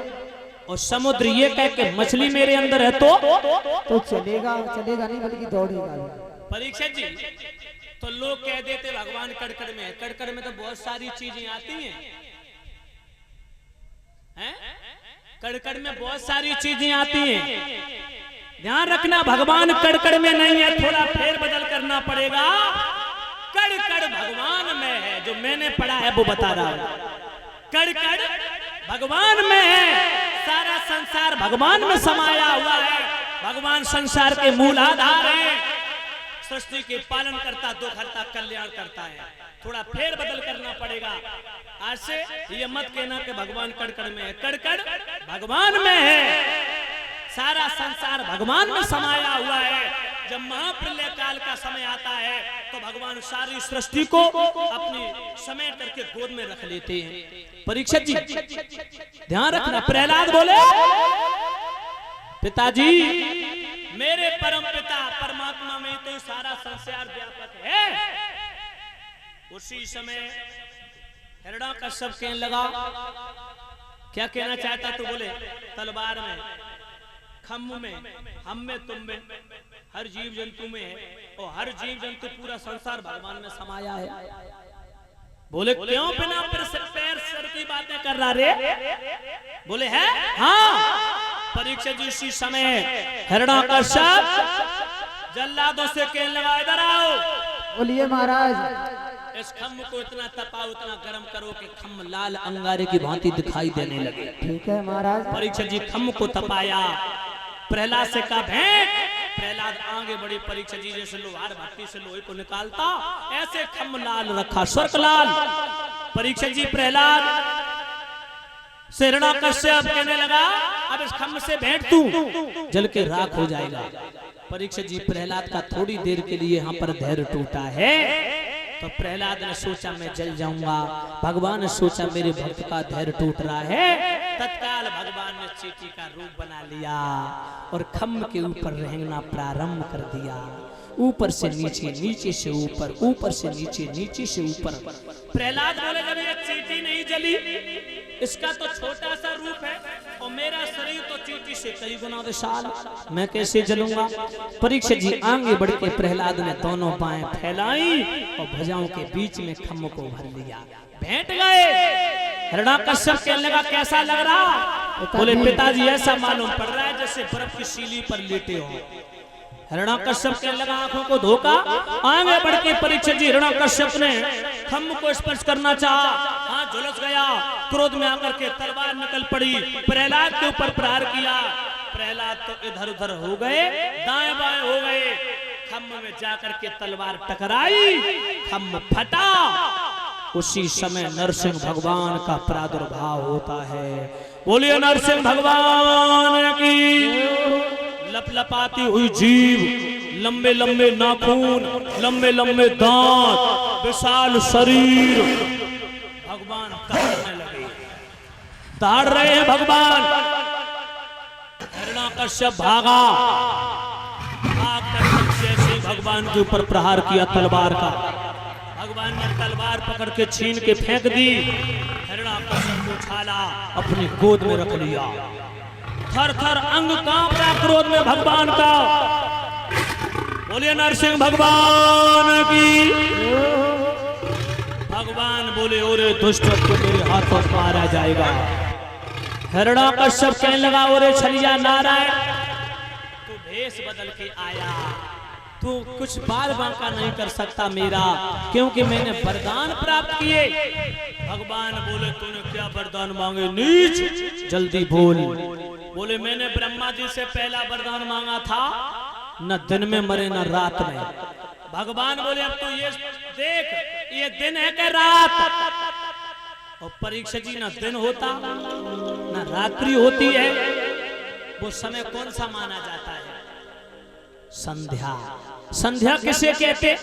और समुद्र ये कह के मछली मेरे अंदर है तो चलेगा। चलेगा नहीं बल्कि दौड़ेगा। परीक्षित जी तो लोग कह देते भगवान कड़कड़ में है। कड़कड़ में तो बहुत सारी चीजें आती हैं, हैं? कड़कड़ में बहुत सारी चीजें आती हैं। ध्यान रखना भगवान कड़कड़ में नहीं है, थोड़ा फेर बदल करना पड़ेगा। कड़कड़ भगवान में है, जो मैंने पढ़ा है वो बता रहा हूं। कड़कड़ भगवान में है, सारा संसार भगवान में समाया हुआ है। भगवान संसार के मूल आधार है, सृष्टि के पालन करता, दुख हरता, कल्याण करता है। थोड़ा फेर बदल करना पड़ेगा। आज से ये मत कहना कि भगवान कड़कड़ में है। कड़कड़ भगवान में है, सारा संसार भगवान में समाया हुआ है। जब महाप्रलय काल का समय आता है तो भगवान सारी सृष्टि को अपनी समेट करके गोद में रख लेते हैं। परीक्षित जी ध्यान रखना, प्रहलाद बोले पिताजी मेरे परम पिता परमात्मा में तो सारा संसार व्यापक है। उसी समय हिरण्यकश्यप कहने लगा, क्या कहना चाहता? तो बोले तलवार में, खम्भ में, हम में, तुम में, हर जीव जंतु में है, और हर जीव जंतु पूरा संसार भगवान में समाया है। बोले क्यों बिना पैर सर की बातें कर रहा रे? बोले है हाँ। परीक्षित जी इसी समय हिरण्यकश्यप जल्लादों से कहने लगा, इधर आओ। बोलिए महाराज। इस खम्भ को इतना तपाओ, इतना गर्म करो कि खम्भ लाल अंगारे की भांति दिखाई देने लगे। ठीक है महाराज। परीक्षित जी खम्भ को तपाया, प्रहलाद से कहा भेंट। प्रहलाद आगे बढ़े, परीक्षित जी जैसे लोहार भट्टी से लोहे को निकालता ऐसे खम्भ लाल रखा, स्वर्ग लाल। परीक्षित जी प्रहलाद से हिरण्यकश्यप कहने लगा, अब इस खम्भ से भेंट तू, जल के राख हो जाएगा। परीक्षित जी प्रहलाद का थोड़ी देर के लिए यहाँ पर धैर्य टूटा है। तो प्रहलाद ने सोचा मैं जल जाऊंगा, भगवान ने सोचा मेरे भक्त का धैर्य टूट रहा है। तत्काल भगवान ने चींटी का रूप बना लिया और खम्भ के ऊपर रेंगना प्रारंभ कर दिया। ऊपर से नीचे, नीचे से ऊपर, ऊपर से नीचे, नीचे से ऊपर। प्रहलाद बोले जब ये चींटी नहीं जली, इसका तो छोटा सा रूप है और मेरा शरीर तो चींटी से कई गुना विशाल, मैं कैसे जलूंगा? परीक्षित जी आगे बढ़ के प्रहलाद ने दोनों बाहें फैलाई और भुजाओं के बीच में खम्भ को भर लिया, भेंट गए। हिरण्यकश्यप कहने लगा कैसा लग रहा? बोले पिताजी ऐसा मालूम पड़ रहा है जैसे बर्फ की सीली पर लेटे हो। हिरण्यकश्यप कहने लगा आंखों को धोखा। आगे बढ़ के परीक्षित जी हिरण्यकश्यप ने खम्भ को स्पर्श करना चाहा, हाथ झुलस गया, क्रोध में आकर के तलवार निकल पड़ी, प्रहलाद के ऊपर प्रहार किया। प्रहलाद तो इधर उधर हो गए, दाएं बाएं हो गए। खम्भ में जाकर के तलवार टकराई, खम्भ फटा। उसी समय नरसिंह भगवान का प्रादुर्भाव होता है। बोलिए नरसिंह भगवान की। लपलपाती हुई जीभ, लंबे लंबे नाखून, लंबे लंबे दांत, विशाल शरीर, भगवान दौड़ने लगे, दौड़ रहे हैं भगवान। हिरण्यकश्यप भागा, भागकर जैसे भगवान के ऊपर प्रहार किया तलवार का। भगवान ने तलवार पकड़ के छीन के फेंक दी। हिरण्यकश्यप को उछाला, अपनी गोद में रख लिया। थर थर अंग कांप रहा क्रोध में भगवान का। बोलिए नरसिंह भगवान की। भगवान बोले ओरे दुष्ट को मेरे हाथों से मारा जाएगा। हिरण्यकश्यप कहने लगा ओरे छलिया नारायण, तू भेष बदल के आया, तू कुछ बाल बांका नहीं कर सकता मेरा, क्योंकि मैंने वरदान प्राप्त किए। भगवान बोले तूने क्या वरदान मांगे नीच, जल्दी बोल। बोले मैंने ब्रह्मा जी से पहला वरदान मांगा था, न दिन में मरे न रात में। भगवान बोले अब तो ये देख, ये दिन है कि रात? और परीक्षित जी न दिन होता न रात्रि होती है, वो समय कौन सा माना जाता है? संध्या। संध्या किसे कहते?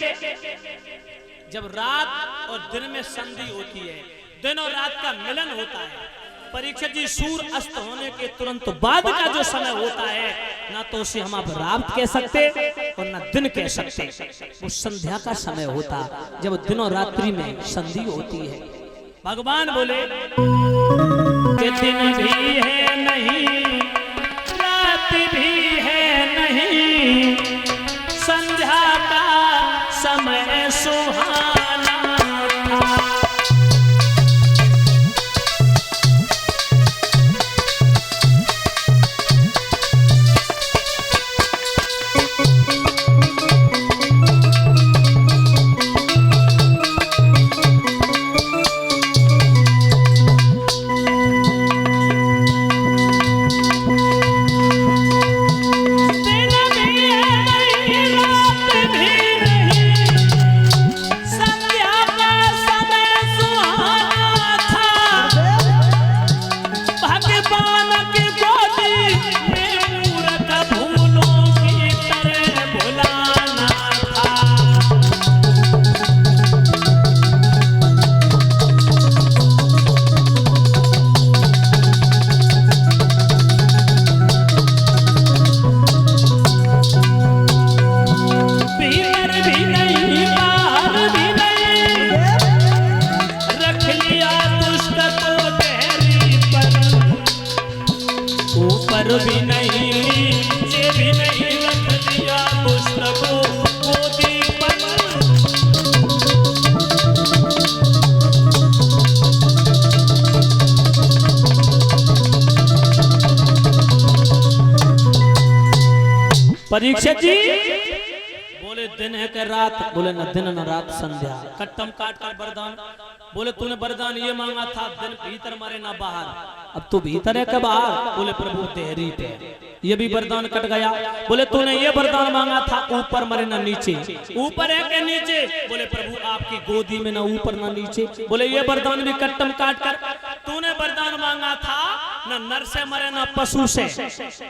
जब रात और दिन में संधि होती है, दिन और रात का मिलन होता है। परीक्षित जी सूर्य अस्त होने के तुरंत बाद का जो समय होता है, ना तो उसे हम अब रात कह सकते और ना दिन कह सकते, वो संध्या का समय होता जब दिन और रात्रि में संधि होती है। भगवान बोले कि दिन भी है नहीं, रात भी है नहीं, संध्या का समय सुहाना था। दिन भी है नहीं, रात भी नहीं, परीक्षित जी बोले दिन है कि रात? बोले न दिन न रात संध्या। कट्टम काट कर वरदान। बोले तूने वरदान ये मांगा था दिन भीतर मारे ना बाहर, अब तू भीतर है कि बाहर? बोले प्रभु तेरी पे ये भी वरदान कट गया। बोले तूने ये वरदान मांगा था ऊपर मरे ना नीचे, ऊपर है कि नीचे? बोले प्रभु आपकी गोदी में ना ऊपर ना नीचे। बोले ये वरदान भी कट्टम काट कर। तूने वरदान मांगा था न नर से मरे ना पशु से,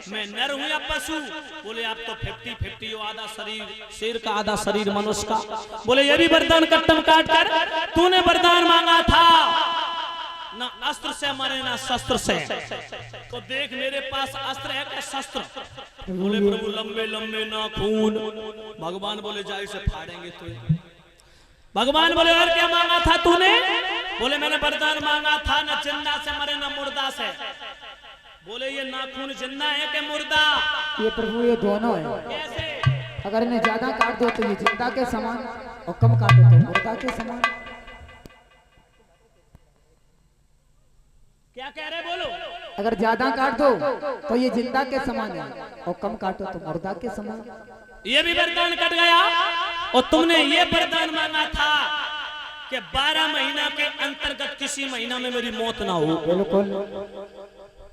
मैं नर हूं या पशु? बोले आप तो 50-50 हो, आधा शरीर शेर का आधा शरीर मनुष्य का। बोले ये भी वरदान कट्टम काट कर। तूने वरदान मांगा था ना अस्त्र से मरे ना शस्त्र से, तो देख मेरे पास अस्त्र है क्या शस्त्र? बोले प्रभु लंबे लंबे नाखून। भगवान बोले जाए से फाड़ेंगे तो। भगवान बोले और क्या मांगा था तूने? बोले मैंने वरदान मांगा था ना जिंदा से मरे ना मुर्दा से। बोले ये नाखून जिंदा है कि मुर्दा? ये प्रभु ये दोनों है। कैसे? अगर इन्हें ज्यादा काट दो तो ये जिंदा के समान, और कम काटो तो मुर्दा के समान। क्या कह रहे बोलो? अगर ज्यादा काट दो तो ये जिंदा के समान है, और कम काटो तो मुर्दा के समान। ये भी वरदान कट गया। और तुमने ये वरदान मांगा था कि 12 महीना के अंतर्गत किसी महीना में मेरी मौत ना हो। बिल्कुल।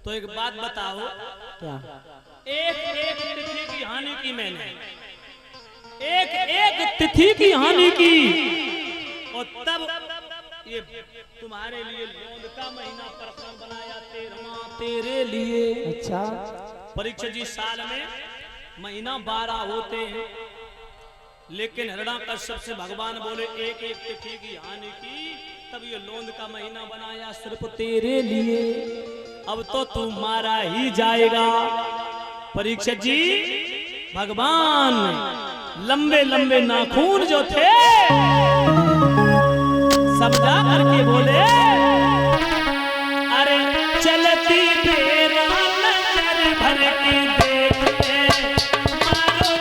तो एक बात बताओ, क्या? एक तिथि की हानि की मैंने, एक तिथि की हानि की, और तब ये तुम्हारे लिए लोंद का महीना प्रश्न बनाया 13वां तेरे लिए। अच्छा। परीक्षा जी साल में महीना 12 होते हैं, लेकिन हिरण्यकश्यप से भगवान बोले एक तिथि की हानि की, तब ये लोंद का महीना बनाया सिर्फ तेरे लिए। अब तो तू मारा ही जाएगा। परीक्षित जी भगवान लंबे लंबे नाखून जो थे समझा करके बोले अरे चलती तेरा नजर भर के देख ले, मारो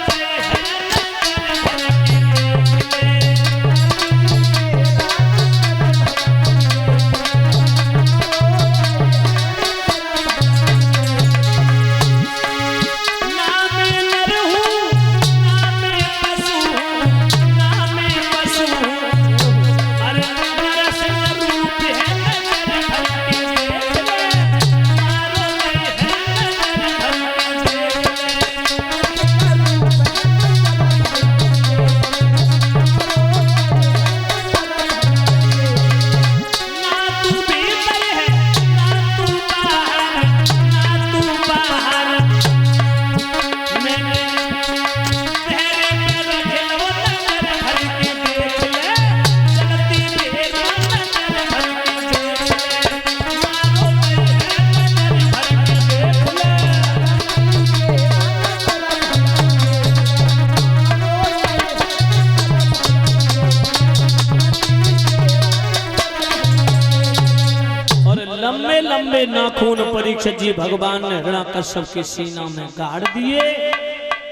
लंबे नाखून परीक्षित जी भगवान ने हिरण्यकश्यप के सीना में गाड़ दिए,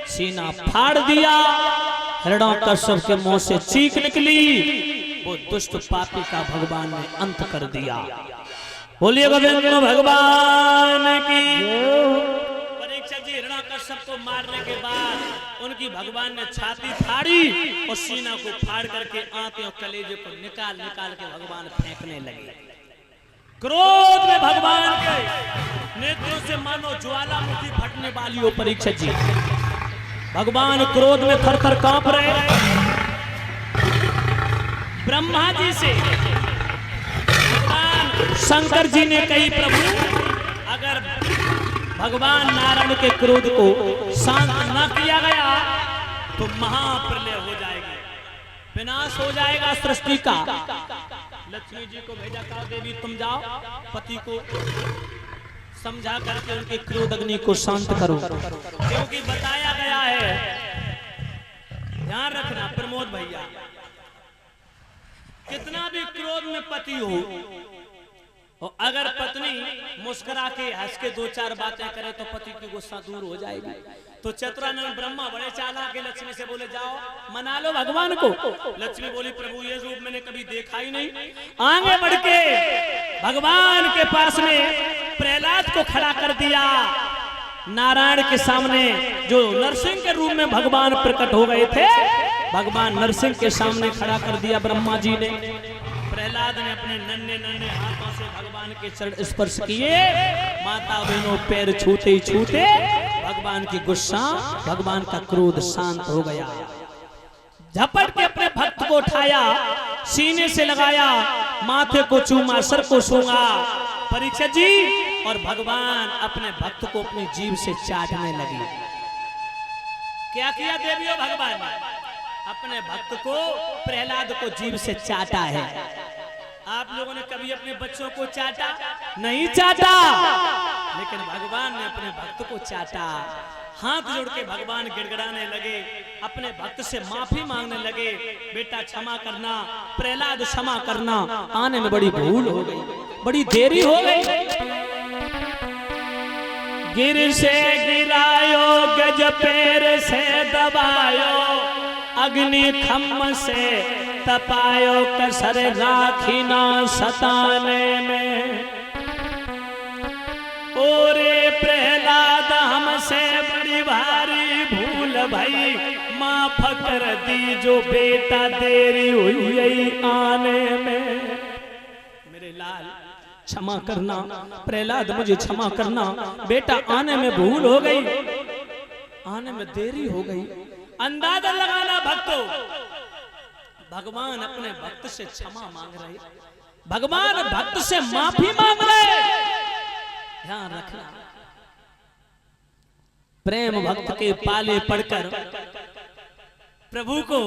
सीना फाड़ दिया। हिरण्यकश्यप के मुंह से चीख निकली, वो दुष्ट पापी का भगवान ने अंत कर दिया। बोलिए गोविंद भगवान की। परीक्षित जी हिरण्यकश्यप को मारने के बाद उनकी भगवान ने छाती फाड़ी और सीना को फाड़ करके आंखें और कलेजे को निकाल निकाल के भगवान फेंकने लगे। क्रोध में भगवान के नेत्रों से मानो ज्वालामुखी फटने वाली हो। परीक्षित जी भगवान क्रोध में थर थर कांप रहे। ब्रह्मा जी से भगवान शंकर जी ने कही प्रभु अगर भगवान नारायण के क्रोध को शांत न किया गया तो महाप्रलय हो जाएगा, विनाश हो जाएगा सृष्टि का। लक्ष्मी जी को भेजा कहा देवी तुम जाओ पति को समझा करके उनके क्रोध अग्नि को शांत करो, क्योंकि बताया गया है, ध्यान रखना प्रमोद भैया, कितना भी क्रोध में पति हो और अगर पत्नी मुस्कुरा के हंस के दो चार बातें करे तो पति की गुस्सा दूर हो जाएगी। तो चतुरानंद ब्रह्मा बड़े चालाक के लक्ष्मी से बोले जाओ मना लो भगवान को। लक्ष्मी बोली प्रभु ये रूप मैंने कभी देखा ही नहीं। आगे बढ़ के भगवान के पास में प्रहलाद को खड़ा कर दिया नारायण के सामने जो नरसिंह के रूप में भगवान प्रकट हो गए थे, भगवान नरसिंह के सामने खड़ा कर दिया ब्रह्मा जी ने। प्रहलाद ने अपने नन्हे नन्हे हाथों से भगवान के चरण स्पर्श किए। माता बहनों पैर छूते ही छूते भगवान की गुस्सा, भगवान का क्रोध शांत हो गया। झपट के अपने भक्त को उठाया, सीने से लगाया, माथे को चूमा, सर को सूंघा परीक्षित जी, और भगवान अपने भक्त को अपनी जीभ से चाटने लगी। क्या किया देवियों? भगवान ने अपने भक्त को, प्रहलाद को जीभ से चाटा है। आप लोगों ने कभी अपने बच्चों को चाटा? नहीं चाटा, लेकिन भगवान ने अपने भक्त को चाटा। हाथ जोड़ के भगवान गिड़गिड़ाने लगे, अपने भक्त से माफी मांगने लगे, बेटा क्षमा करना, प्रहलाद क्षमा करना, आने में बड़ी भूल हो गई, बड़ी देरी हो गई। गिर से गिरायो, गज पैर से दबायो, अग्नि खम्म से तपायो, कसर राखी ना सताने में। ओरे प्रहलाद हमसे बड़ी भारी भूल भई, माफ कर दी जो बेटा देरी हुई आने में। मेरे लाल क्षमा करना, प्रहलाद मुझे क्षमा करना, बेटा आने में भूल हो गई, आने में देरी हो गई। अंदाजा लगाना भक्तों, भगवान अपने भक्त से क्षमा मांग रहे, भगवान भक्त से माफी मांग रहे। ध्यान रखना, प्रेम भक्त के पाले पड़कर प्रभु को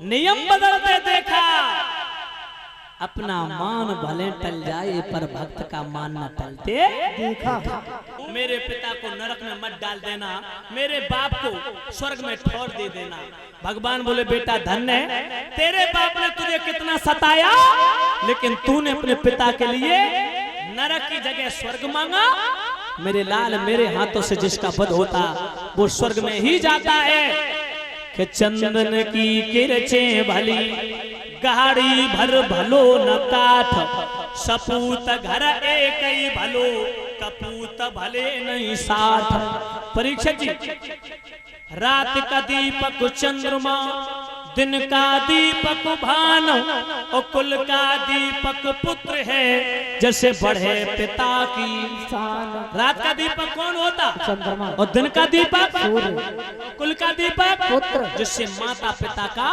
नियम बदलते देखा। अपना मान भले टल जाए पर भक्त का मान न टलते देखा। मेरे पिता को नरक में मत डाल देना, मेरे बाप को स्वर्ग में ठोर दे देना। भगवान बोले बेटा धन्य है, तेरे बाप ने तुझे कितना सताया, लेकिन तूने अपने पिता के लिए नरक की जगह स्वर्ग मांगा। मेरे लाल, मेरे हाथों से जिसका वध होता वो स्वर्ग में ही जाता है। कि चंदन की किरचें भली, गाड़ी भर भलो न काठ, सपूत घर एक ही भलो, कपूत भले नहीं साठ। परीक्षित जी, रात का दीपक चंद्रमा, दिन का दीपक भान, और कुल का दीपक पुत्र है, जैसे बढ़े पिता की शान। रात का दीपक कौन होता? चंद्रमा। और दिन का दीपक सूर्य, कुल का दीपक पुत्र, जिससे माता पिता का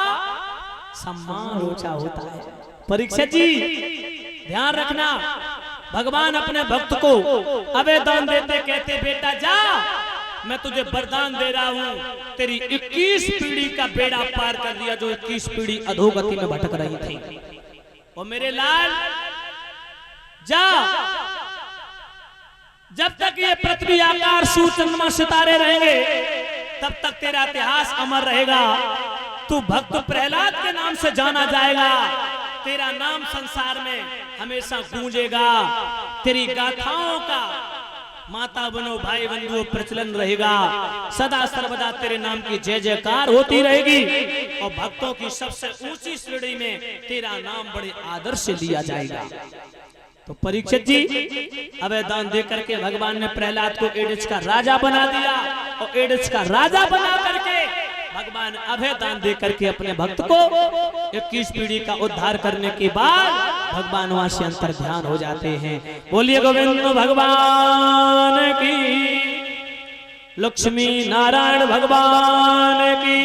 सम्मान ऊंचा होता है। परीक्षित जी ध्यान रखना, भगवान अपने भक्त को अवैदान देते, कहते बेटा जा, मैं तुझे वरदान दे रहा हूं, तेरी 21 पीढ़ी का बेड़ा पार कर दिया, जो 21 पीढ़ी अधोगति में भटक रही थी। और मेरे लाल जा, जब तक ये पृथ्वी आकाश सूर्य चंद्रमा सितारे रहेंगे तब तक तेरा इतिहास अमर रहेगा। तू भक्त प्रहलाद के नाम से जाना जाएगा, तेरा नाम संसार में हमेशा गूंजेगा, तेरी गाथाओं का माता बनो भाई बंधुओं प्रचलन रहेगा, सदा सर्वदा तेरे नाम की जय जयकार होती रहेगी, और भक्तों की सबसे ऊंची श्रेणी में तेरा नाम बड़े आदर से लिया जाएगा। तो परीक्षित जी अवैदान दे करके भगवान ने प्रहलाद को एडिस का राजा बना दिया, और एडिस का राजा बना करके भगवान अभय दान दे करके अपने भक्त को 21 पीढ़ी का उद्धार करने के बाद भगवान वहां से अंतर ध्यान हो जाते हैं। बोलिए गोविंद भगवान की, लक्ष्मी नारायण भगवान की,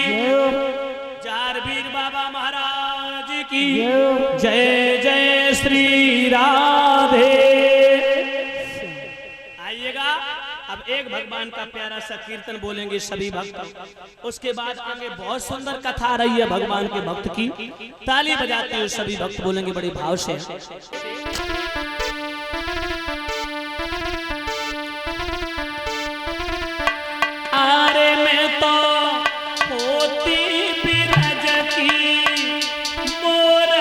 जारवीर बाबा महाराज की जय। जय श्री राधे। आइएगा, अब एक भगवान का प्यारा सा कीर्तन बोलेंगे सभी भक्त, उसके बाद आगे बहुत सुंदर कथा आ रही है भगवान के भक्त की। ताली बजाते हुए सभी भक्त बोलेंगे बड़े भाव से। अरे मैं तो होती बिरज की, मोर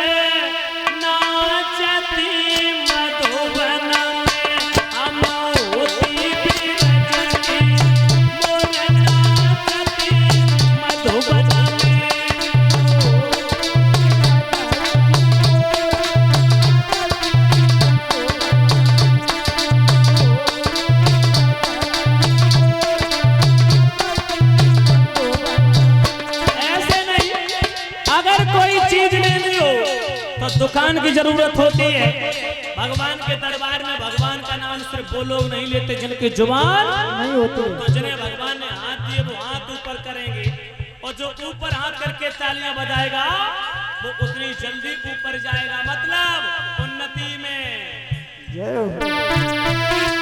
नाचती मधुबन में, हम होती बिरज की, मोर नाचती मधुबन में। दुकान की जरूरत होती है। भगवान के दरबार में भगवान का नाम सिर्फ वो लोग नहीं लेते जिनके जुबान नहीं होते। तो जिन्हें भगवान ने हाथ दिए वो हाथ ऊपर करेंगे, और जो ऊपर हाथ करके तालियां बजाएगा वो उतनी जल्दी ऊपर जाएगा, मतलब उन्नति में। जय हो।